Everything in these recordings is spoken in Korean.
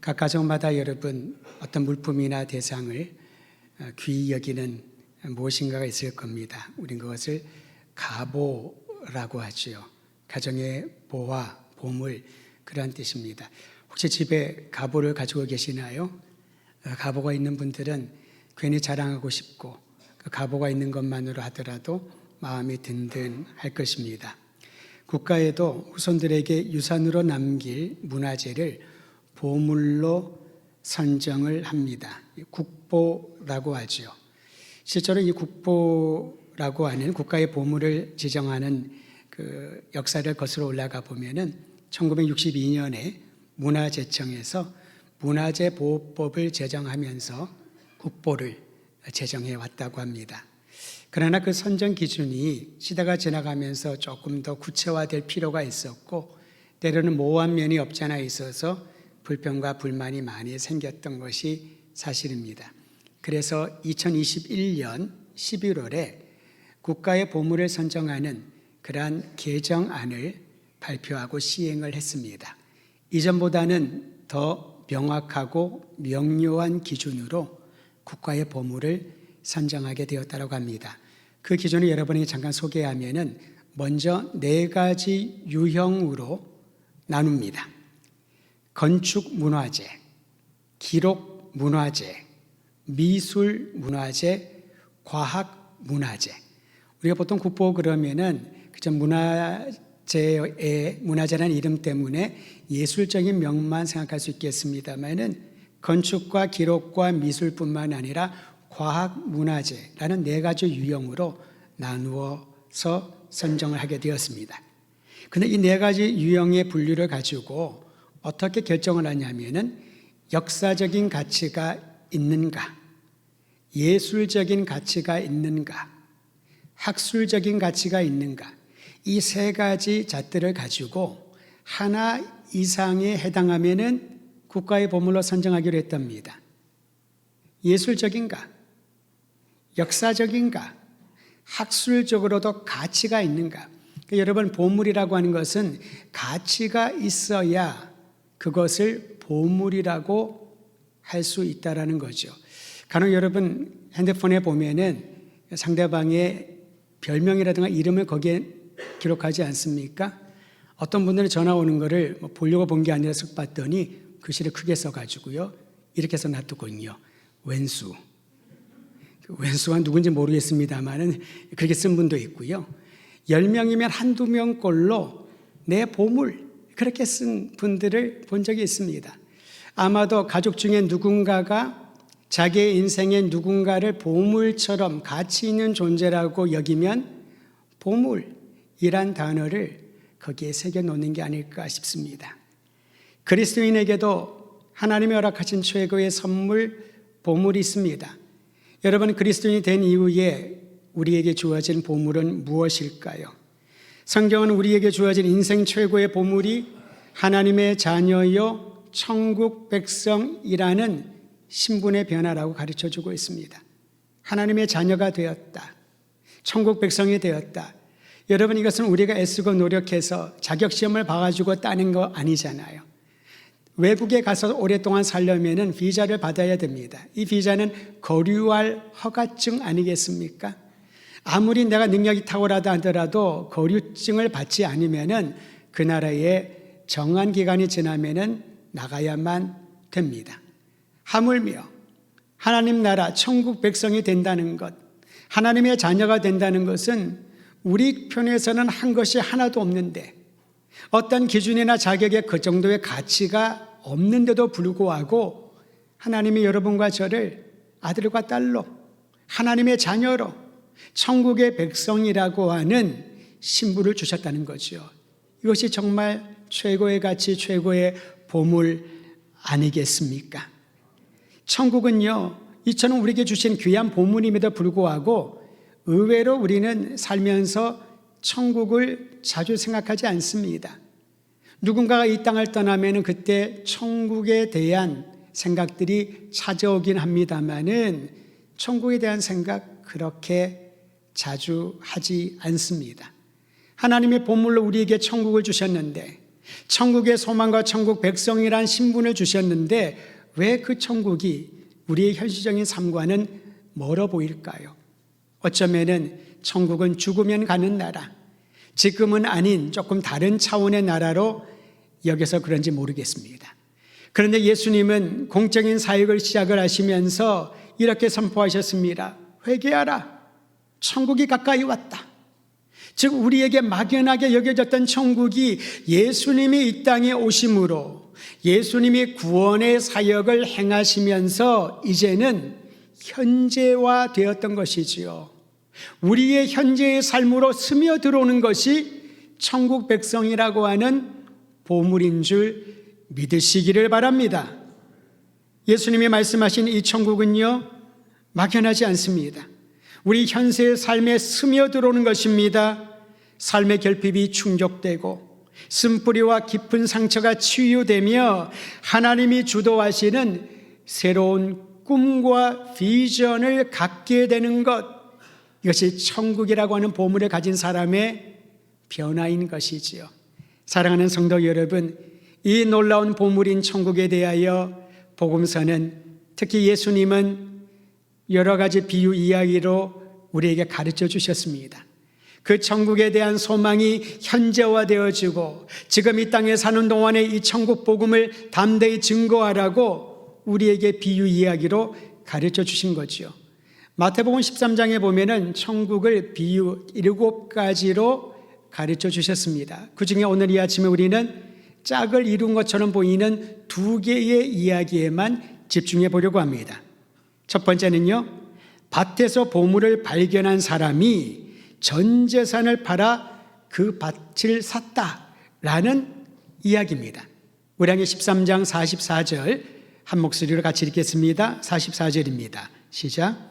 각 가정마다 여러분 어떤 물품이나 대상을 귀히 여기는 무엇인가가 있을 겁니다. 우린 그것을 가보라고 하지요. 가정의 보화, 보물, 그런 뜻입니다. 혹시 집에 가보를 가지고 계시나요? 가보가 있는 분들은 괜히 자랑하고 싶고 그 가보가 있는 것만으로 하더라도 마음이 든든할 것입니다. 국가에도 후손들에게 유산으로 남길 문화재를 보물로 선정을 합니다. 국보라고 하죠. 실제로 이 국보라고 하는 국가의 보물을 지정하는 그 역사를 거슬러 올라가 보면은 1962년에 문화재청에서 문화재보호법을 제정하면서 국보를 제정해 왔다고 합니다. 그러나 그 선정 기준이 시대가 지나가면서 조금 더 구체화될 필요가 있었고 때로는 모호한 면이 없지 않아 있어서 불평과 불만이 많이 생겼던 것이 사실입니다. 그래서 2021년 11월에 국가의 보물을 선정하는 그러한 개정안을 발표하고 시행을 했습니다. 이전보다는 더 명확하고 명료한 기준으로 국가의 보물을 선정하게 되었다고 합니다. 그 기준을 여러분에게 잠깐 소개하면은 먼저 4가지 유형으로 나눕니다. 건축 문화재, 기록 문화재, 미술 문화재, 과학 문화재. 우리가 보통 국보 그러면은 그저 문화재라는 이름 때문에 예술적인 면만 생각할 수 있겠습니다만은 건축과 기록과 미술뿐만 아니라 과학 문화재라는 4가지 유형으로 나누어서 선정을 하게 되었습니다. 그런데 이 4가지 유형의 분류를 가지고 어떻게 결정을 하냐면은 역사적인 가치가 있는가, 예술적인 가치가 있는가, 학술적인 가치가 있는가, 이 3가지 잣들을 가지고 하나 이상에 해당하면은 국가의 보물로 선정하기로 했답니다. 예술적인가, 역사적인가, 학술적으로도 가치가 있는가. 그러니까 여러분, 보물이라고 하는 것은 가치가 있어야 그것을 보물이라고 할 수 있다라는 거죠. 간혹 여러분 핸드폰에 보면은 상대방의 별명이라든가 이름을 거기에 기록하지 않습니까? 어떤 분들은 전화 오는 거를 보려고 본 게 아니라 쓱 봤더니 글씨를 크게 써가지고요. 이렇게 해서 놔두거든요. 왼수. 왼수가 누군지 모르겠습니다만은 그렇게 쓴 분도 있고요. 10명이면 한두 명꼴로 내 보물 그렇게 쓴 분들을 본 적이 있습니다. 아마도 가족 중에 누군가가 자기의 인생의 누군가를 보물처럼 가치 있는 존재라고 여기면 보물이란 단어를 거기에 새겨놓는 게 아닐까 싶습니다. 그리스도인에게도 하나님이 허락하신 최고의 선물, 보물이 있습니다. 여러분, 그리스도인이 된 이후에 우리에게 주어진 보물은 무엇일까요? 성경은 우리에게 주어진 인생 최고의 보물이 하나님의 자녀요 천국 백성이라는 신분의 변화라고 가르쳐주고 있습니다. 하나님의 자녀가 되었다. 천국 백성이 되었다. 여러분, 이것은 우리가 애쓰고 노력해서 자격시험을 봐가지고 따는 거 아니잖아요. 외국에 가서 오랫동안 살려면 비자를 받아야 됩니다. 이 비자는 거류할 허가증 아니겠습니까? 아무리 내가 능력이 탁월하다 하더라도 거류증을 받지 않으면 그 나라에 정한 기간이 지나면 나가야만 됩니다. 하물며 하나님 나라 천국 백성이 된다는 것, 하나님의 자녀가 된다는 것은 우리 편에서는 한 것이 하나도 없는데 어떤 기준이나 자격에 그 정도의 가치가 없는데도 불구하고 하나님이 여러분과 저를 아들과 딸로 하나님의 자녀로 천국의 백성이라고 하는 신분을 주셨다는 거죠. 이것이 정말 최고의 가치, 최고의 보물 아니겠습니까? 천국은요, 이처럼 우리에게 주신 귀한 보물임에도 불구하고 의외로 우리는 살면서 천국을 자주 생각하지 않습니다. 누군가가 이 땅을 떠나면 그때 천국에 대한 생각들이 찾아오긴 합니다만은 천국에 대한 생각 그렇게 자주 하지 않습니다. 하나님의 보물로 우리에게 천국을 주셨는데 천국의 소망과 천국 백성이란 신분을 주셨는데 왜 그 천국이 우리의 현실적인 삶과는 멀어 보일까요? 어쩌면은 천국은 죽으면 가는 나라, 지금은 아닌 조금 다른 차원의 나라로 여겨서 그런지 모르겠습니다. 그런데 예수님은 공적인 사역을 시작을 하시면서 이렇게 선포하셨습니다. 회개하라. 천국이 가까이 왔다. 즉 우리에게 막연하게 여겨졌던 천국이 예수님이 이 땅에 오심으로 예수님이 구원의 사역을 행하시면서 이제는 현재화되었던 것이지요. 우리의 현재의 삶으로 스며들어오는 것이 천국 백성이라고 하는 보물인 줄 믿으시기를 바랍니다. 예수님이 말씀하신 이 천국은요, 막연하지 않습니다. 우리 현세의 삶에 스며들어오는 것입니다. 삶의 결핍이 충족되고 쓴뿌리와 깊은 상처가 치유되며 하나님이 주도하시는 새로운 꿈과 비전을 갖게 되는 것, 이것이 천국이라고 하는 보물을 가진 사람의 변화인 것이지요. 사랑하는 성도 여러분, 이 놀라운 보물인 천국에 대하여 복음서는, 특히 예수님은 여러 가지 비유 이야기로 우리에게 가르쳐 주셨습니다. 그 천국에 대한 소망이 현재화되어지고 지금 이 땅에 사는 동안에 이 천국 복음을 담대히 증거하라고 우리에게 비유 이야기로 가르쳐 주신 거죠. 마태복음 13장에 보면은 천국을 비유 7가지로 가르쳐 주셨습니다. 그 중에 오늘 이 아침에 우리는 짝을 이룬 것처럼 보이는 2개의 이야기에만 집중해 보려고 합니다. 첫 번째는요, 밭에서 보물을 발견한 사람이 전 재산을 팔아 그 밭을 샀다라는 이야기입니다. 우량기 13장 44절 한 목소리로 같이 읽겠습니다. 44절입니다. 시작.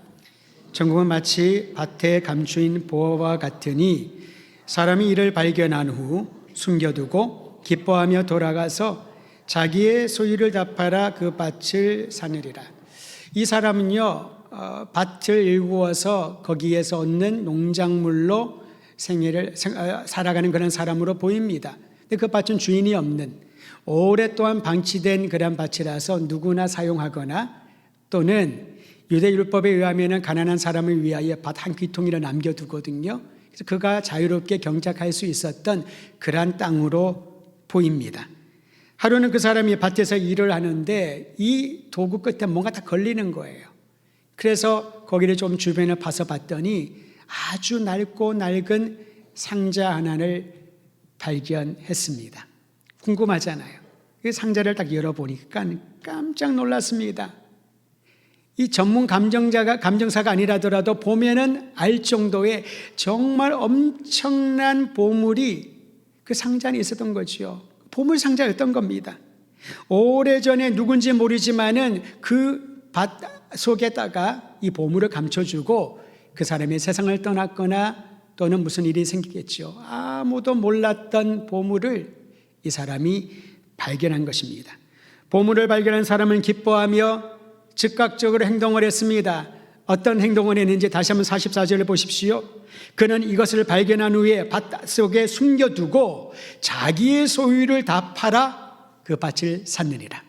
천국은 마치 밭에 감추인 보화와 같으니 사람이 이를 발견한 후 숨겨두고 기뻐하며 돌아가서 자기의 소유를 다 팔아 그 밭을 사느리라. 이 사람은요, 밭을 일구어서 거기에서 얻는 농작물로 생애를 살아가는 그런 사람으로 보입니다. 근데 그 밭은 주인이 없는 오랫동안 방치된 그런 밭이라서 누구나 사용하거나 또는 유대율법에 의하면 가난한 사람을 위하여 밭 한 귀통이라 남겨두거든요. 그래서 그가 자유롭게 경작할 수 있었던 그러한 땅으로 보입니다. 하루는 그 사람이 밭에서 일을 하는데 이 도구 끝에 뭔가 다 걸리는 거예요. 그래서 거기를 좀 주변을 파서 봤더니 아주 낡고 낡은 상자 하나를 발견했습니다. 궁금하잖아요. 그 상자를 딱 열어보니까 깜짝 놀랐습니다. 이 전문 감정사가 아니라더라도 보면은 알 정도의 정말 엄청난 보물이 그 상자 안에 있었던 거죠. 보물 상자였던 겁니다. 오래전에 누군지 모르지만은 그 밭 속에다가 이 보물을 감춰주고 그 사람이 세상을 떠났거나 또는 무슨 일이 생기겠죠. 아무도 몰랐던 보물을 이 사람이 발견한 것입니다. 보물을 발견한 사람은 기뻐하며 즉각적으로 행동을 했습니다. 어떤 행동을 했는지 다시 한번 44절을 보십시오. 그는 이것을 발견한 후에 밭 속에 숨겨두고 자기의 소유를 다 팔아 그 밭을 샀느니라.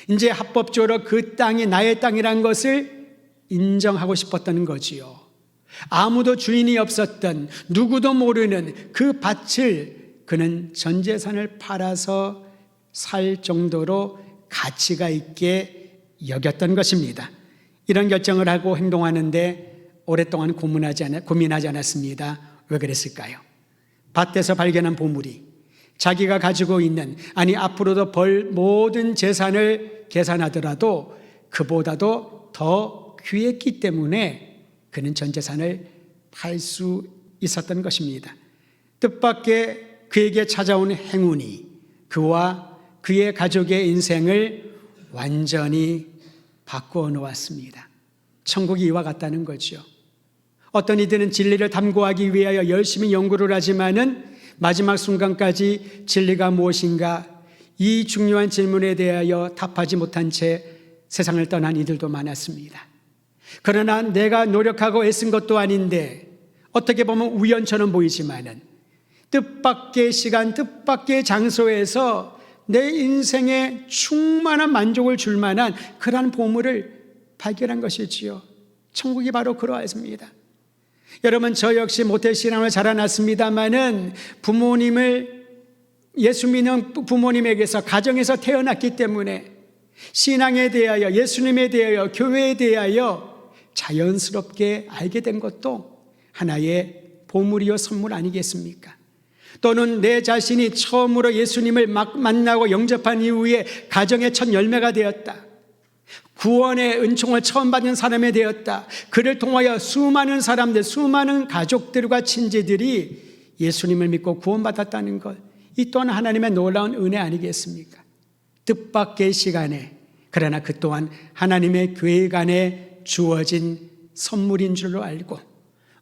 이제 합법적으로 그 땅이 나의 땅이란 것을 인정하고 싶었다는 거지요. 아무도 주인이 없었던 누구도 모르는 그 밭을 그는 전 재산을 팔아서 살 정도로 가치가 있게 여겼던 것입니다. 이런 결정을 하고 행동하는데 오랫동안 고민하지 않았습니다. 왜 그랬을까요? 밭에서 발견한 보물이 자기가 가지고 있는, 아니 앞으로도 벌 모든 재산을 계산하더라도 그보다도 더 귀했기 때문에 그는 전 재산을 팔 수 있었던 것입니다. 뜻밖의 그에게 찾아온 행운이 그와 그의 가족의 인생을 완전히 바꾸어 놓았습니다. 천국이 이와 같다는 거죠. 어떤 이들은 진리를 탐구하기 위하여 열심히 연구를 하지만은 마지막 순간까지 진리가 무엇인가 이 중요한 질문에 대하여 답하지 못한 채 세상을 떠난 이들도 많았습니다. 그러나 내가 노력하고 애쓴 것도 아닌데 어떻게 보면 우연처럼 보이지만은 뜻밖의 시간, 뜻밖의 장소에서 내 인생에 충만한 만족을 줄 만한 그러한 보물을 발견한 것이지요. 천국이 바로 그러하십니다. 여러분, 저 역시 모태신앙을 자라났습니다마는 예수 믿는 부모님에게서, 가정에서 태어났기 때문에 신앙에 대하여, 예수님에 대하여, 교회에 대하여 자연스럽게 알게 된 것도 하나의 보물이요 선물 아니겠습니까? 또는 내 자신이 처음으로 예수님을 막 만나고 영접한 이후에 가정의 첫 열매가 되었다. 구원의 은총을 처음 받는 사람이 되었다. 그를 통하여 수많은 사람들, 수많은 가족들과 친지들이 예수님을 믿고 구원받았다는 것, 이 또한 하나님의 놀라운 은혜 아니겠습니까? 뜻밖의 시간에, 그러나 그 또한 하나님의 계획 안에 주어진 선물인 줄로 알고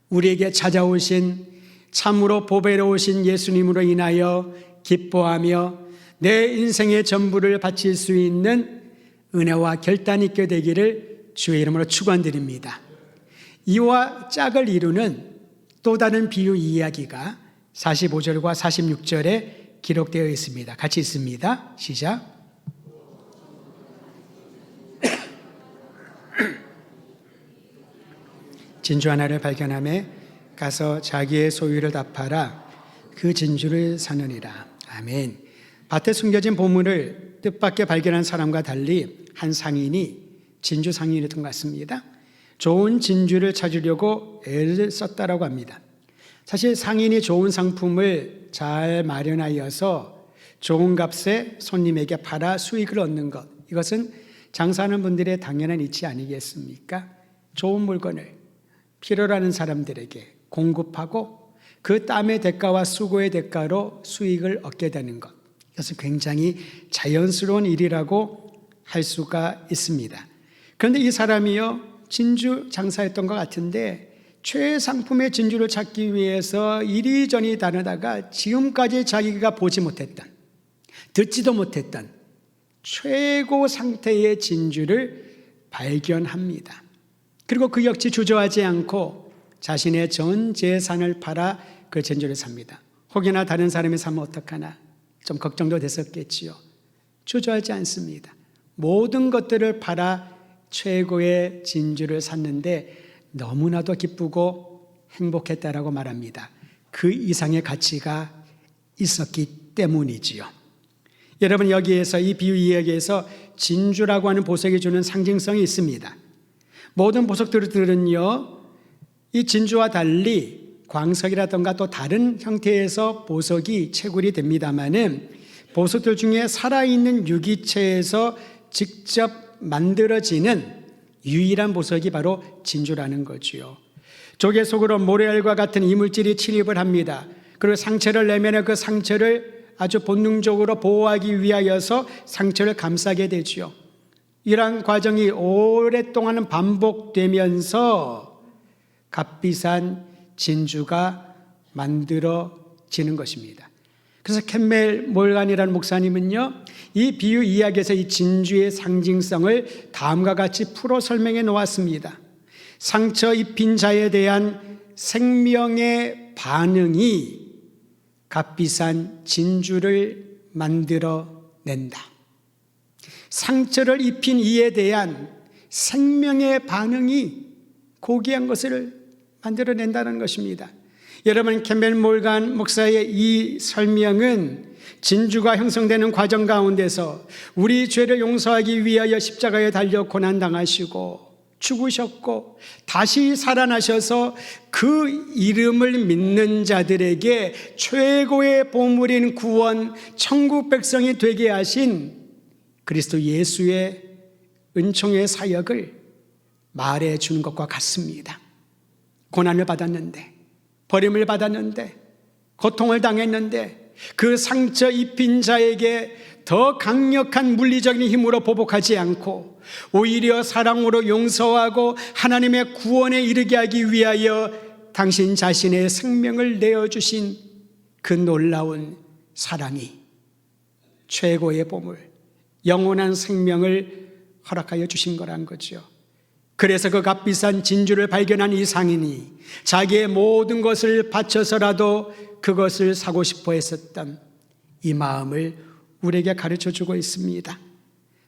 우리에게 찾아오신 참으로 보배로우신 예수님으로 인하여 기뻐하며 내 인생의 전부를 바칠 수 있는 은혜와 결단이 있게 되기를 주의 이름으로 축원드립니다. 이와 짝을 이루는 또 다른 비유 이야기가 45절과 46절에 기록되어 있습니다. 같이 읽습니다. 시작. 진주 하나를 발견하며 가서 자기의 소유를 다 팔아 그 진주를 사느니라. 아멘. 밭에 숨겨진 보물을 뜻밖의 발견한 사람과 달리 한 상인이 진주 상인이었던 것 같습니다. 좋은 진주를 찾으려고 애를 썼다라고 합니다. 사실 상인이 좋은 상품을 잘 마련하여서 좋은 값에 손님에게 팔아 수익을 얻는 것, 이것은 장사하는 분들의 당연한 이치 아니겠습니까? 좋은 물건을 필요로 하는 사람들에게 공급하고 그 땀의 대가와 수고의 대가로 수익을 얻게 되는 것, 이것은 굉장히 자연스러운 일이라고 할 수가 있습니다. 그런데 이 사람이요, 진주 장사했던 것 같은데 최상품의 진주를 찾기 위해서 이리저리 다니다가 지금까지 자기가 보지 못했던, 듣지도 못했던 최고 상태의 진주를 발견합니다. 그리고 그 역시 주저하지 않고 자신의 전 재산을 팔아 그 진주를 삽니다. 혹여나 다른 사람이 사면 어떡하나 좀 걱정도 됐었겠지요. 주저하지 않습니다. 모든 것들을 팔아 최고의 진주를 샀는데 너무나도 기쁘고 행복했다라고 말합니다. 그 이상의 가치가 있었기 때문이지요. 여러분, 여기에서 이 비유 이야기에서 진주라고 하는 보석이 주는 상징성이 있습니다. 모든 보석들은요, 이 진주와 달리 광석이라든가 또 다른 형태에서 보석이 채굴이 됩니다마는 보석들 중에 살아있는 유기체에서 직접 만들어지는 유일한 보석이 바로 진주라는 거지요. 조개 속으로 모래알과 같은 이물질이 침입을 합니다. 그리고 상처를 내면 그 상처를 아주 본능적으로 보호하기 위하여서 상처를 감싸게 되지요. 이러한 과정이 오랫동안 반복되면서 값비싼 진주가 만들어지는 것입니다. 그래서 캔멜 몰간이라는 목사님은요, 이 비유 이야기에서 이 진주의 상징성을 다음과 같이 풀어 설명해 놓았습니다. 상처 입힌 자에 대한 생명의 반응이 값비싼 진주를 만들어낸다. 상처를 입힌 이에 대한 생명의 반응이 고귀한 것을 만들어낸다는 것입니다. 여러분, 캔벨 몰간 목사의 이 설명은 진주가 형성되는 과정 가운데서 우리 죄를 용서하기 위하여 십자가에 달려 고난당하시고 죽으셨고 다시 살아나셔서 그 이름을 믿는 자들에게 최고의 보물인 구원, 천국 백성이 되게 하신 그리스도 예수의 은총의 사역을 말해 주는 것과 같습니다. 고난을 받았는데, 버림을 받았는데, 고통을 당했는데 그 상처 입힌 자에게 더 강력한 물리적인 힘으로 보복하지 않고 오히려 사랑으로 용서하고 하나님의 구원에 이르게 하기 위하여 당신 자신의 생명을 내어주신 그 놀라운 사랑이 최고의 보물, 영원한 생명을 허락하여 주신 거란 거죠. 그래서 그 값비싼 진주를 발견한 이 상인이 자기의 모든 것을 바쳐서라도 그것을 사고 싶어 했었던 이 마음을 우리에게 가르쳐주고 있습니다.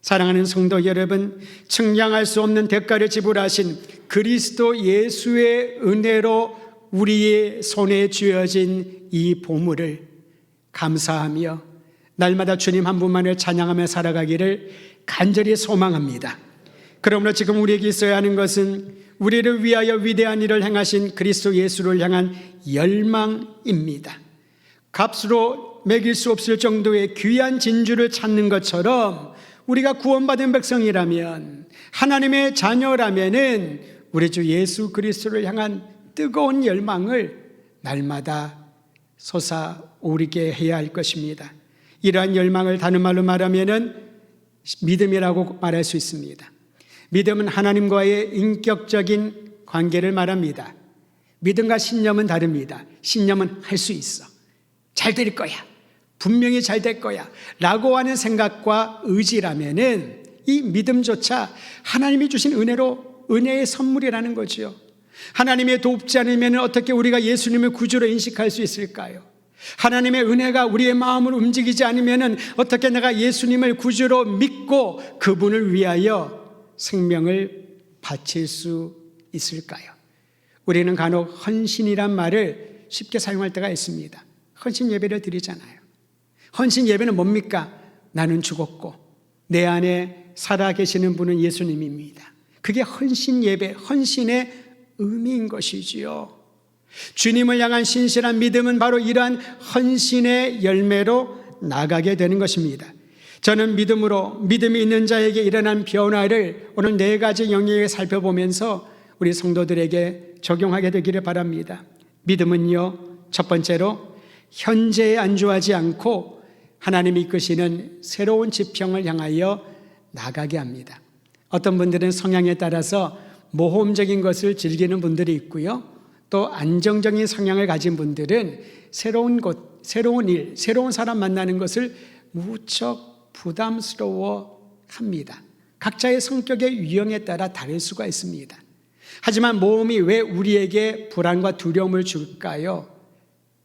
사랑하는 성도 여러분, 측량할 수 없는 대가를 지불하신 그리스도 예수의 은혜로 우리의 손에 쥐어진 이 보물을 감사하며 날마다 주님 한 분만을 찬양하며 살아가기를 간절히 소망합니다. 그러므로 지금 우리에게 있어야 하는 것은 우리를 위하여 위대한 일을 행하신 그리스도 예수를 향한 열망입니다. 값으로 매길 수 없을 정도의 귀한 진주를 찾는 것처럼 우리가 구원받은 백성이라면, 하나님의 자녀라면은 우리 주 예수 그리스도를 향한 뜨거운 열망을 날마다 솟아오르게 해야 할 것입니다. 이러한 열망을 다른 말로 말하면은 믿음이라고 말할 수 있습니다. 믿음은 하나님과의 인격적인 관계를 말합니다. 믿음과 신념은 다릅니다. 신념은 할 수 있어, 잘 될 거야, 분명히 잘 될 거야 라고 하는 생각과 의지라면은 이 믿음조차 하나님이 주신 은혜의 선물이라는 거죠. 하나님의 돕지 않으면 어떻게 우리가 예수님을 구주로 인식할 수 있을까요? 하나님의 은혜가 우리의 마음을 움직이지 않으면 어떻게 내가 예수님을 구주로 믿고 그분을 위하여 생명을 바칠 수 있을까요? 우리는 간혹 헌신이란 말을 쉽게 사용할 때가 있습니다. 헌신 예배를 드리잖아요. 헌신 예배는 뭡니까? 나는 죽었고 내 안에 살아계시는 분은 예수님입니다. 그게 헌신 예배, 헌신의 의미인 것이지요. 주님을 향한 신실한 믿음은 바로 이러한 헌신의 열매로 나가게 되는 것입니다. 저는 믿음이 있는 자에게 일어난 변화를 오늘 4가지 영역에 살펴보면서 우리 성도들에게 적용하게 되기를 바랍니다. 믿음은요, 첫 번째로 현재에 안주하지 않고 하나님이 이끄시는 새로운 지평을 향하여 나가게 합니다. 어떤 분들은 성향에 따라서 모험적인 것을 즐기는 분들이 있고요, 또 안정적인 성향을 가진 분들은 새로운 곳, 새로운 일, 새로운 사람 만나는 것을 무척 부담스러워 합니다. 각자의 성격의 유형에 따라 다를 수가 있습니다. 하지만 모험이 왜 우리에게 불안과 두려움을 줄까요?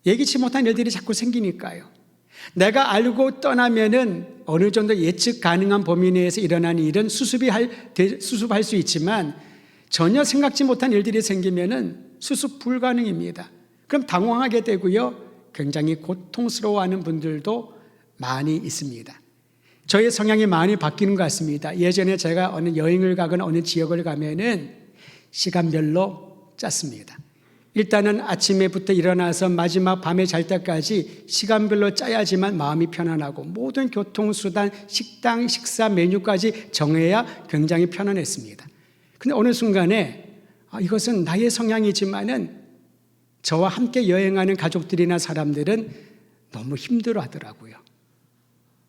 예기치 못한 일들이 자꾸 생기니까요. 내가 알고 떠나면은 어느 정도 예측 가능한 범위 내에서 일어나는 일은 수습할 수 있지만 전혀 생각지 못한 일들이 생기면은 수습 불가능입니다. 그럼 당황하게 되고요, 굉장히 고통스러워하는 분들도 많이 있습니다. 저의 성향이 많이 바뀌는 것 같습니다. 예전에 제가 어느 여행을 가거나 어느 지역을 가면은 시간별로 짰습니다. 일단은 아침에부터 일어나서 마지막 밤에 잘 때까지 시간별로 짜야지만 마음이 편안하고 모든 교통수단, 식당, 식사 메뉴까지 정해야 굉장히 편안했습니다. 근데 어느 순간에 이것은 나의 성향이지만은 저와 함께 여행하는 가족들이나 사람들은 너무 힘들어 하더라고요.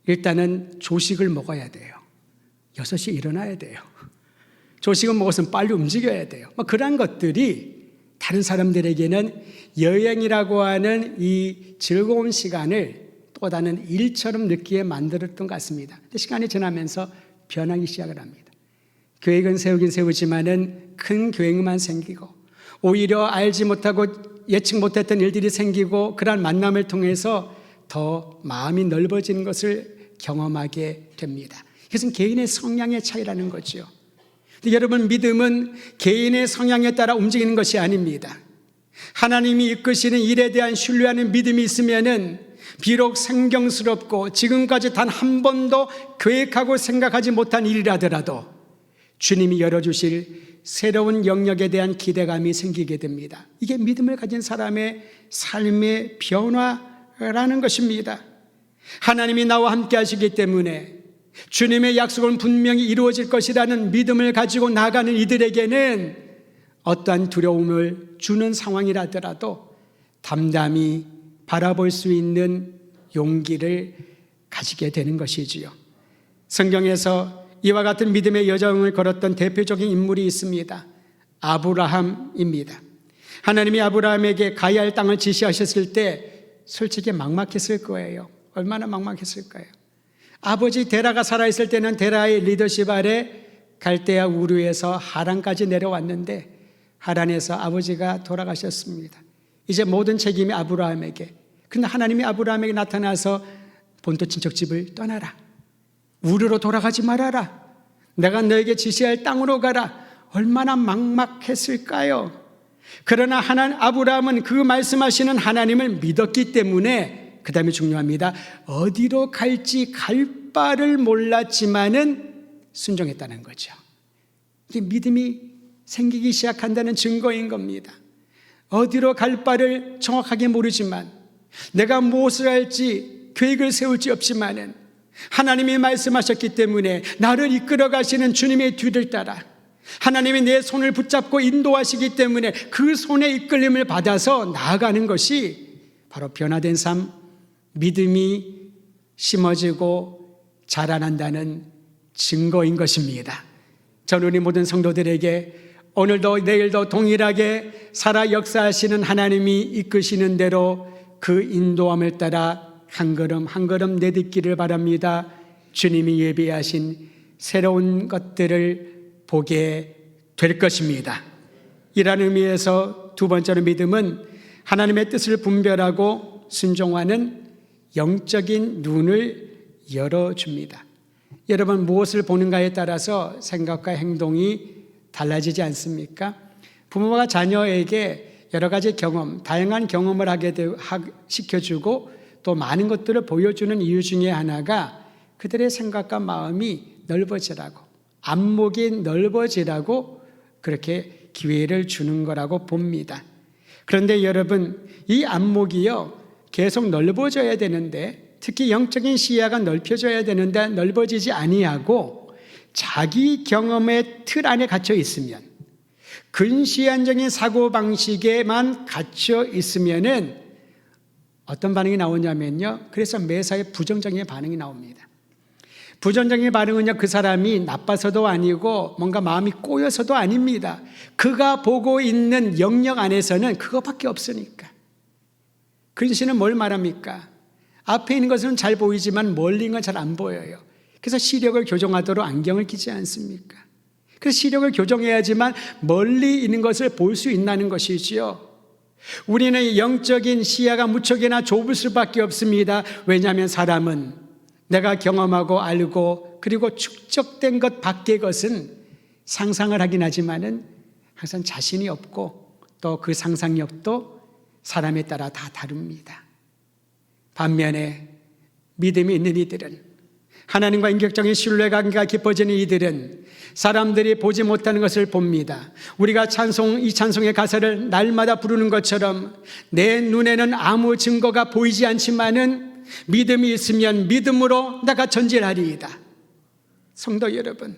일단은 조식을 먹어야 돼요. 6시에 일어나야 돼요. 조식을 먹었으면 빨리 움직여야 돼요. 그런 것들이 다른 사람들에게는 여행이라고 하는 이 즐거운 시간을 또 다른 일처럼 느끼게 만들었던 것 같습니다. 근데 시간이 지나면서 변하기 시작을 합니다. 계획은 세우긴 세우지만은 큰 계획만 생기고 오히려 알지 못하고 예측 못했던 일들이 생기고 그러한 만남을 통해서 더 마음이 넓어지는 것을 경험하게 됩니다. 이것은 개인의 성향의 차이라는 거죠. 근데 여러분, 믿음은 개인의 성향에 따라 움직이는 것이 아닙니다. 하나님이 이끄시는 일에 대한 신뢰하는 믿음이 있으면은 비록 생경스럽고 지금까지 단 한 번도 계획하고 생각하지 못한 일이라더라도 주님이 열어주실 새로운 영역에 대한 기대감이 생기게 됩니다. 이게 믿음을 가진 사람의 삶의 변화라는 것입니다. 하나님이 나와 함께 하시기 때문에 주님의 약속은 분명히 이루어질 것이라는 믿음을 가지고 나가는 이들에게는 어떠한 두려움을 주는 상황이라더라도 담담히 바라볼 수 있는 용기를 가지게 되는 것이지요. 성경에서 이와 같은 믿음의 여정을 걸었던 대표적인 인물이 있습니다. 아브라함입니다. 하나님이 아브라함에게 가야 할 땅을 지시하셨을 때 솔직히 막막했을 거예요. 얼마나 막막했을까요? 아버지 데라가 살아있을 때는 데라의 리더십 아래 갈대아 우르에서 하란까지 내려왔는데 하란에서 아버지가 돌아가셨습니다. 이제 모든 책임이 아브라함에게. 그런데 하나님이 아브라함에게 나타나서 본토 친척집을 떠나라. 우르로 돌아가지 말아라. 내가 너에게 지시할 땅으로 가라. 얼마나 막막했을까요? 그러나 아브라함은 그 말씀하시는 하나님을 믿었기 때문에, 그 다음에 중요합니다, 어디로 갈지 갈 바를 몰랐지만은 순종했다는 거죠. 이게 믿음이 생기기 시작한다는 증거인 겁니다. 어디로 갈 바를 정확하게 모르지만, 내가 무엇을 할지 계획을 세울지 없지만은 하나님이 말씀하셨기 때문에 나를 이끌어 가시는 주님의 뒤를 따라, 하나님이 내 손을 붙잡고 인도하시기 때문에 그 손의 이끌림을 받아서 나아가는 것이 바로 변화된 삶, 믿음이 심어지고 자라난다는 증거인 것입니다. 저는 우리 모든 성도들에게 오늘도 내일도 동일하게 살아 역사하시는 하나님이 이끄시는 대로 그 인도함을 따라 한 걸음 한 걸음 내딛기를 바랍니다. 주님이 예비하신 새로운 것들을 보게 될 것입니다. 이라는 의미에서 두 번째로 믿음은 하나님의 뜻을 분별하고 순종하는 영적인 눈을 열어줍니다. 여러분, 무엇을 보는가에 따라서 생각과 행동이 달라지지 않습니까? 부모가 자녀에게 여러 가지 경험, 다양한 경험을 시켜주고 또 많은 것들을 보여주는 이유 중에 하나가 그들의 생각과 마음이 넓어지라고, 안목이 넓어지라고 그렇게 기회를 주는 거라고 봅니다. 그런데 여러분, 이 안목이요 계속 넓어져야 되는데, 특히 영적인 시야가 넓혀져야 되는데 넓어지지 아니하고 자기 경험의 틀 안에 갇혀 있으면, 근시안적인 사고방식에만 갇혀 있으면은 어떤 반응이 나오냐면요, 그래서 매사에 부정적인 반응이 나옵니다. 부정적인 반응은요, 그 사람이 나빠서도 아니고 뭔가 마음이 꼬여서도 아닙니다. 그가 보고 있는 영역 안에서는 그것밖에 없으니까. 근시는 뭘 말합니까? 앞에 있는 것은 잘 보이지만 멀리 있는 건 잘 안 보여요. 그래서 시력을 교정하도록 안경을 끼지 않습니까? 그래서 시력을 교정해야지만 멀리 있는 것을 볼 수 있다는 것이지요. 우리는 영적인 시야가 무척이나 좁을 수밖에 없습니다. 왜냐하면 사람은 내가 경험하고 알고 그리고 축적된 것 밖의 것은 상상을 하긴 하지만은 항상 자신이 없고 또 그 상상력도 사람에 따라 다 다릅니다. 반면에 믿음이 있는 이들은, 하나님과 인격적인 신뢰관계가 깊어지는 이들은 사람들이 보지 못하는 것을 봅니다. 우리가 이 찬송의 가사를 날마다 부르는 것처럼 내 눈에는 아무 증거가 보이지 않지만은 믿음이 있으면 믿음으로 내가 전진하리이다. 성도 여러분,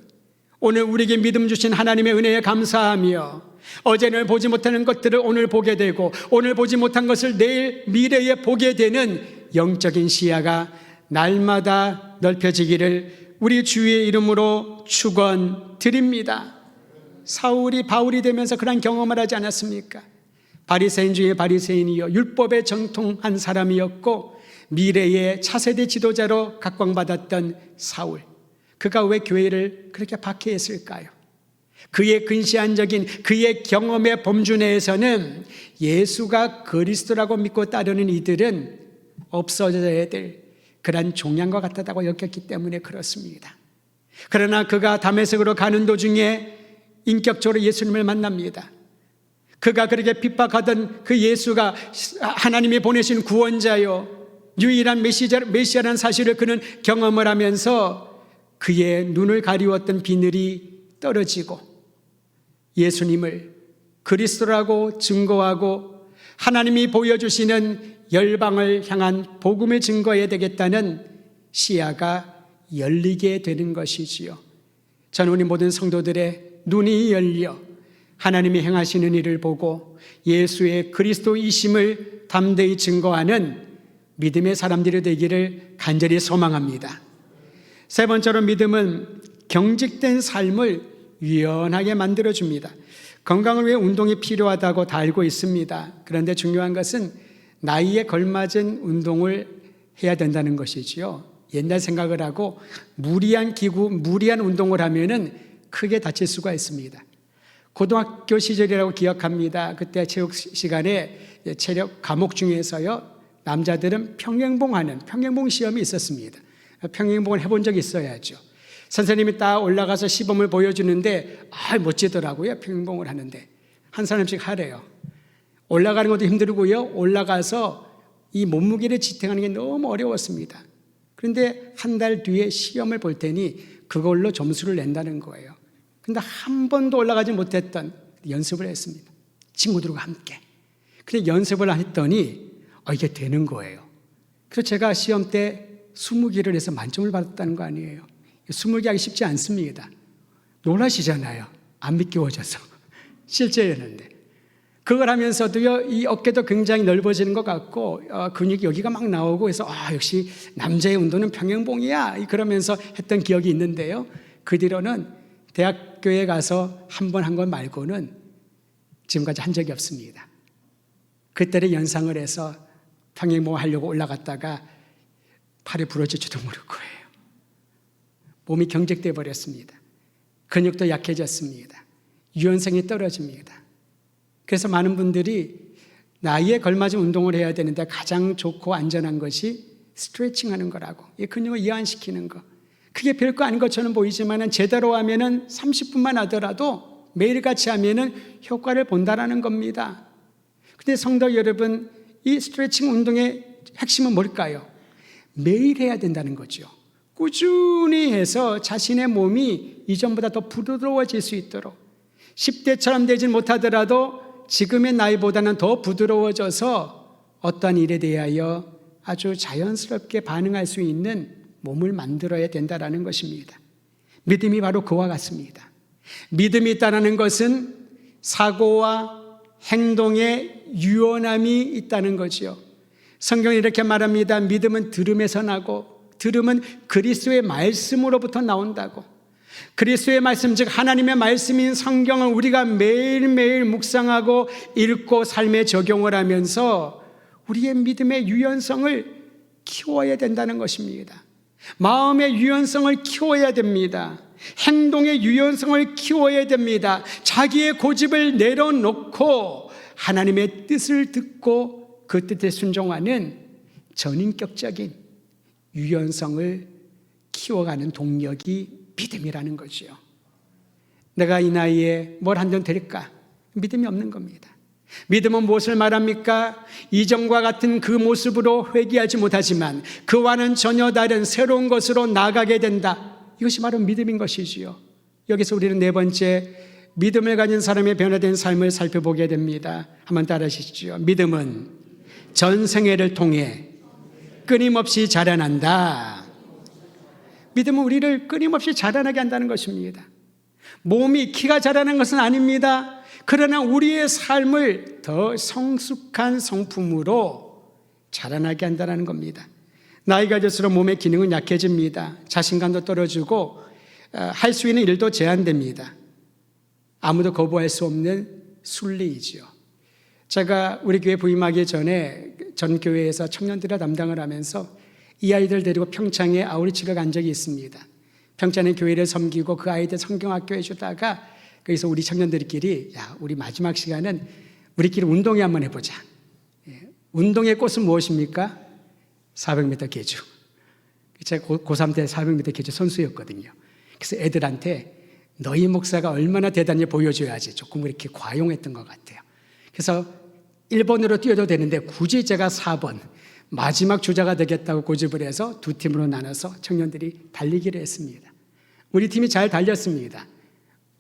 오늘 우리에게 믿음 주신 하나님의 은혜에 감사하며 어제는 보지 못하는 것들을 오늘 보게 되고 오늘 보지 못한 것을 내일 미래에 보게 되는 영적인 시야가 날마다 넓혀지기를 우리 주의 이름으로 축원드립니다. 사울이 바울이 되면서 그런 경험을 하지 않았습니까? 바리새인 중에 바리새인이요, 율법에 정통한 사람이었고 미래의 차세대 지도자로 각광받았던 사울, 그가 왜 교회를 그렇게 박해했을까요? 그의 근시안적인 그의 경험의 범주 내에서는 예수가 그리스도라고 믿고 따르는 이들은 없어져야 될 그런 종양과 같다고 여겼기 때문에 그렇습니다. 그러나 그가 다메섹으로 가는 도중에 인격적으로 예수님을 만납니다. 그가 그렇게 핍박하던 그 예수가 하나님이 보내신 구원자요, 유일한 메시아라는 사실을 그는 경험을 하면서 그의 눈을 가리웠던 비늘이 떨어지고 예수님을 그리스도라고 증거하고 하나님이 보여주시는 열방을 향한 복음을 증거해야 되겠다는 시야가 열리게 되는 것이지요. 저는 우리 모든 성도들의 눈이 열려 하나님이 행하시는 일을 보고 예수의 그리스도이심을 담대히 증거하는 믿음의 사람들이 되기를 간절히 소망합니다. 세 번째로 믿음은 경직된 삶을 유연하게 만들어줍니다. 건강을 위해 운동이 필요하다고 다 알고 있습니다. 그런데 중요한 것은 나이에 걸맞은 운동을 해야 된다는 것이지요. 옛날 생각을 하고 무리한 운동을 하면은 크게 다칠 수가 있습니다. 고등학교 시절이라고 기억합니다. 그때 체육 시간에 체력 과목 중에서요, 남자들은 평행봉 시험이 있었습니다. 평행봉을 해본 적이 있어야죠. 선생님이 딱 올라가서 시범을 보여주는데 멋지더라고요. 평행봉을 하는데 한 사람씩 하래요. 올라가는 것도 힘들고요, 올라가서 이 몸무게를 지탱하는 게 너무 어려웠습니다. 그런데 한 달 뒤에 시험을 볼 테니 그걸로 점수를 낸다는 거예요. 근데 한 번도 올라가지 못했던 연습을 했습니다. 친구들과 함께. 근데 연습을 했더니 이게 되는 거예요. 그래서 제가 시험 때 20개를 해서 만점을 받았다는 거 아니에요. 20개 하기 쉽지 않습니다. 놀라시잖아요. 안 믿겨워져서. 실제였는데. 그걸 하면서도요, 이 어깨도 굉장히 넓어지는 것 같고, 근육이 여기가 막 나오고 해서, 역시 남자의 운동은 평행봉이야. 그러면서 했던 기억이 있는데요. 그 뒤로는 대학교에 가서 한 번 한 건 말고는 지금까지 한 적이 없습니다. 그때를 연상을 해서 평행봉 하려고 올라갔다가 팔이 부러질지도 모를 거예요. 몸이 경직돼 버렸습니다. 근육도 약해졌습니다. 유연성이 떨어집니다. 그래서 많은 분들이 나이에 걸맞은 운동을 해야 되는데 가장 좋고 안전한 것이 스트레칭 하는 거라고, 이 근육을 이완시키는 거. 그게 별거 아닌 것처럼 보이지만 제대로 하면은 30분만 하더라도 매일같이 하면은 효과를 본다라는 겁니다. 근데 성도 여러분, 이 스트레칭 운동의 핵심은 뭘까요? 매일 해야 된다는 거죠. 꾸준히 해서 자신의 몸이 이전보다 더 부드러워질 수 있도록, 10대처럼 되지 못하더라도 지금의 나이보다는 더 부드러워져서 어떠한 일에 대하여 아주 자연스럽게 반응할 수 있는 몸을 만들어야 된다는 것입니다. 믿음이 바로 그와 같습니다. 믿음이 있다는 것은 사고와 행동에 유연함이 있다는 거지요. 성경이 이렇게 말합니다. 믿음은 들음에서 나고 들음은 그리스도의 말씀으로부터 나온다고. 그리스도의 말씀, 즉 하나님의 말씀인 성경을 우리가 매일매일 묵상하고 읽고 삶에 적용을 하면서 우리의 믿음의 유연성을 키워야 된다는 것입니다. 마음의 유연성을 키워야 됩니다. 행동의 유연성을 키워야 됩니다. 자기의 고집을 내려놓고 하나님의 뜻을 듣고 그 뜻에 순종하는 전인격적인 유연성을 키워가는 동력이 믿음이라는 거죠. 내가 이 나이에 뭘 한번 될까? 믿음이 없는 겁니다. 믿음은 무엇을 말합니까? 이전과 같은 그 모습으로 회귀하지 못하지만 그와는 전혀 다른 새로운 것으로 나아가게 된다. 이것이 바로 믿음인 것이지요. 여기서 우리는 네 번째, 믿음을 가진 사람의 변화된 삶을 살펴보게 됩니다. 한번 따라하시죠. 믿음은 전생애를 통해 끊임없이 자라난다. 믿음은 우리를 끊임없이 자라나게 한다는 것입니다. 몸이, 키가 자라는 것은 아닙니다. 그러나 우리의 삶을 더 성숙한 성품으로 자라나게 한다는 겁니다. 나이가 들수록 몸의 기능은 약해집니다. 자신감도 떨어지고 할 수 있는 일도 제한됩니다. 아무도 거부할 수 없는 순리이지요. 제가 우리 교회 부임하기 전에 전 교회에서 청년들을 담당을 하면서 이 아이들 데리고 평창에 아우리치를 간 적이 있습니다. 평창에 교회를 섬기고 그 아이들 성경학교 해주다가 거기서 우리 청년들끼리, 우리 마지막 시간은 우리끼리 운동회 한번 해보자. 운동의 꽃은 무엇입니까? 400m 계주. 제가 고3 때 400m 계주 선수였거든요. 그래서 애들한테 너희 목사가 얼마나 대단히 보여줘야지 조금 이렇게 과용했던 것 같아요. 그래서 1번으로 뛰어도 되는데 굳이 제가 4번 마지막 주자가 되겠다고 고집을 해서 두 팀으로 나눠서 청년들이 달리기를 했습니다. 우리 팀이 잘 달렸습니다.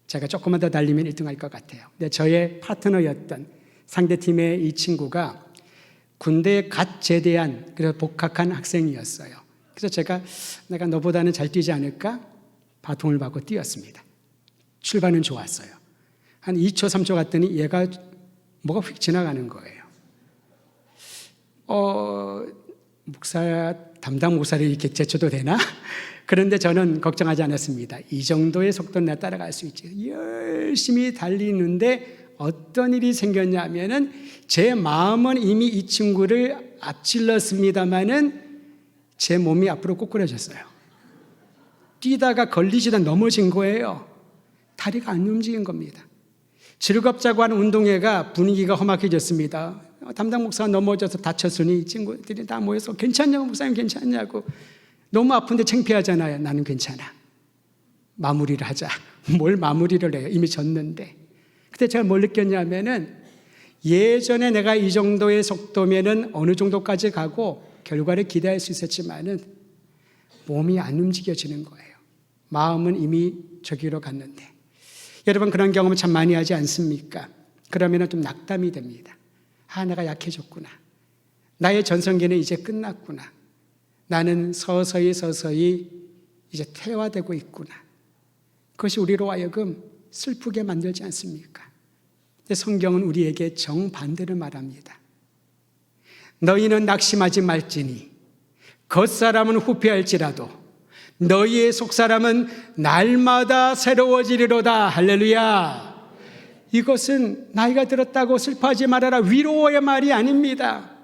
제가 조금만 더 달리면 1등 할 것 같아요. 근데 저의 파트너였던 상대팀의 이 친구가 군대에 갓 제대한 그래서 복학한 학생이었어요. 그래서 내가 너보다는 잘 뛰지 않을까? 바통을 받고 뛰었습니다. 출발은 좋았어요. 한 2초, 3초 갔더니 얘가 뭐가 휙 지나가는 거예요. 담당 목사를 이렇게 제쳐도 되나? 그런데 저는 걱정하지 않았습니다. 이 정도의 속도는 내가 따라갈 수 있지. 열심히 달리는데 어떤 일이 생겼냐면은 제 마음은 이미 이 친구를 앞질렀습니다마는 제 몸이 앞으로 꼬꾸라졌어요. 뛰다가 걸리시다 넘어진 거예요. 다리가 안 움직인 겁니다. 즐겁자고 하는 운동회가 분위기가 험악해졌습니다. 담당 목사가 넘어져서 다쳤으니 친구들이 다 모여서 괜찮냐고, 목사님 괜찮냐고. 너무 아픈데 창피하잖아요. 나는 괜찮아. 마무리를 하자. 뭘 마무리를 해요? 이미 졌는데. 그때 제가 뭘 느꼈냐면은 예전에 내가 이 정도의 속도면은 어느 정도까지 가고 결과를 기대할 수 있었지만은 몸이 안 움직여지는 거예요. 마음은 이미 저기로 갔는데. 여러분 그런 경험을 참 많이 하지 않습니까? 그러면 좀 낙담이 됩니다. 내가 약해졌구나. 나의 전성기는 이제 끝났구나. 나는 서서히 이제 퇴화되고 있구나. 그것이 우리로 하여금 슬프게 만들지 않습니까? 근데 성경은 우리에게 정반대를 말합니다. 너희는 낙심하지 말지니 겉사람은 후패할지라도 너희의 속사람은 날마다 새로워지리로다. 할렐루야. 이것은 나이가 들었다고 슬퍼하지 말아라, 위로의 말이 아닙니다.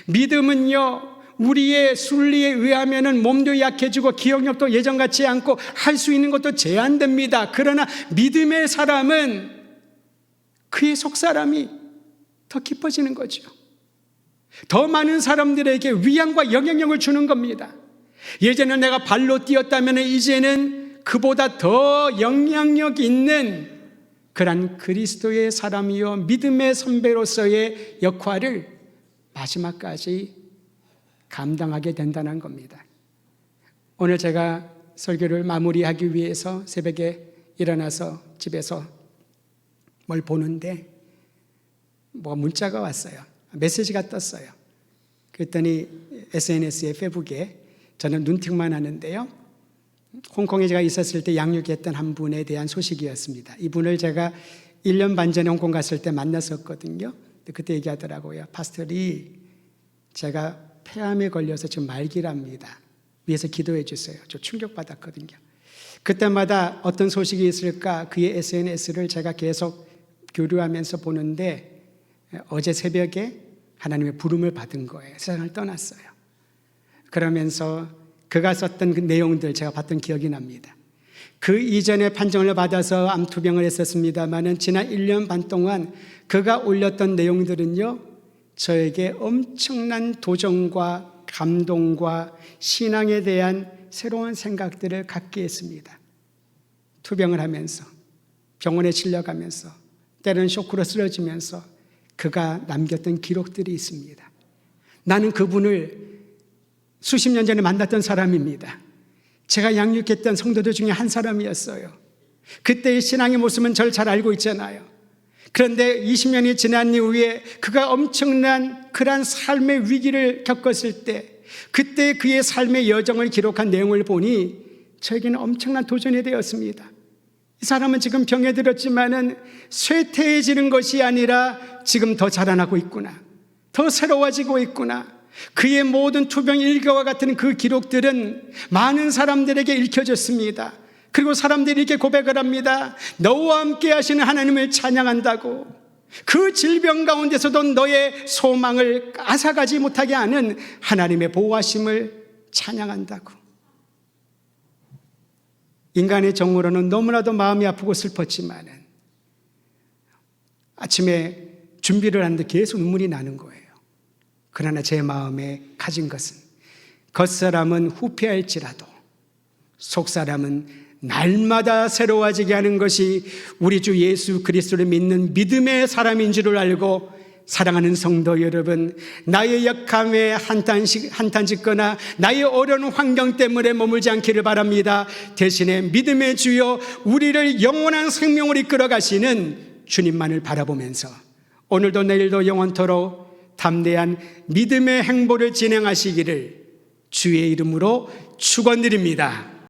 믿음은요, 우리의 순리에 의하면 몸도 약해지고 기억력도 예전 같지 않고 할 수 있는 것도 제한됩니다. 그러나 믿음의 사람은 그의 속사람이 더 깊어지는 거죠. 더 많은 사람들에게 위안과 영향력을 주는 겁니다. 예전에 내가 발로 뛰었다면 이제는 그보다 더 영향력 있는 그런 그리스도의 사람이요 믿음의 선배로서의 역할을 마지막까지 감당하게 된다는 겁니다. 오늘 제가 설교를 마무리하기 위해서 새벽에 일어나서 집에서 뭘 보는데 문자가 왔어요. 메시지가 떴어요. 그랬더니 SNS에 페북에 저는 눈팅만 하는데요, 홍콩에 제가 있었을 때 양육했던 한 분에 대한 소식이었습니다. 이분을 제가 1년 반 전에 홍콩 갔을 때 만났었거든요. 그때 얘기하더라고요. 파스터리, 제가 폐암에 걸려서 지금 말기랍니다. 위해서 기도해 주세요. 저 충격받았거든요. 그때마다 어떤 소식이 있을까 그의 SNS를 제가 계속 교류하면서 보는데 어제 새벽에 하나님의 부름을 받은 거예요. 세상을 떠났어요. 그러면서 그가 썼던 그 내용들 제가 봤던 기억이 납니다. 그 이전에 판정을 받아서 암투병을 했었습니다마는 지난 1년 반 동안 그가 올렸던 내용들은요, 저에게 엄청난 도전과 감동과 신앙에 대한 새로운 생각들을 갖게 했습니다. 투병을 하면서, 병원에 실려가면서, 때로는 쇼크로 쓰러지면서 그가 남겼던 기록들이 있습니다. 나는 그분을 수십 년 전에 만났던 사람입니다. 제가 양육했던 성도들 중에 한 사람이었어요. 그때의 신앙의 모습은 저를 잘 알고 있잖아요. 그런데 20년이 지난 이후에 그가 엄청난 그러한 삶의 위기를 겪었을 때 그때 그의 삶의 여정을 기록한 내용을 보니 저에게는 엄청난 도전이 되었습니다. 이 사람은 지금 병에 들었지만은 쇠퇴해지는 것이 아니라 지금 더 자라나고 있구나, 더 새로워지고 있구나. 그의 모든 투병 일과와 같은 그 기록들은 많은 사람들에게 읽혀졌습니다. 그리고 사람들이 이렇게 고백을 합니다. 너와 함께 하시는 하나님을 찬양한다고. 그 질병 가운데서도 너의 소망을 앗아가지 못하게 하는 하나님의 보호하심을 찬양한다고. 인간의 정으로는 너무나도 마음이 아프고 슬펐지만 아침에 준비를 하는데 계속 눈물이 나는 거예요. 그러나 제 마음에 가진 것은 겉사람은 후패할지라도 속사람은 날마다 새로워지게 하는 것이 우리 주 예수 그리스도를 믿는 믿음의 사람인 줄을 알고, 사랑하는 성도 여러분, 나의 약함에 한탄 짓거나 나의 어려운 환경 때문에 머물지 않기를 바랍니다. 대신에 믿음의 주여 우리를 영원한 생명으로 이끌어 가시는 주님만을 바라보면서 오늘도 내일도 영원토록 담대한 믿음의 행보를 진행하시기를 주의 이름으로 축원드립니다.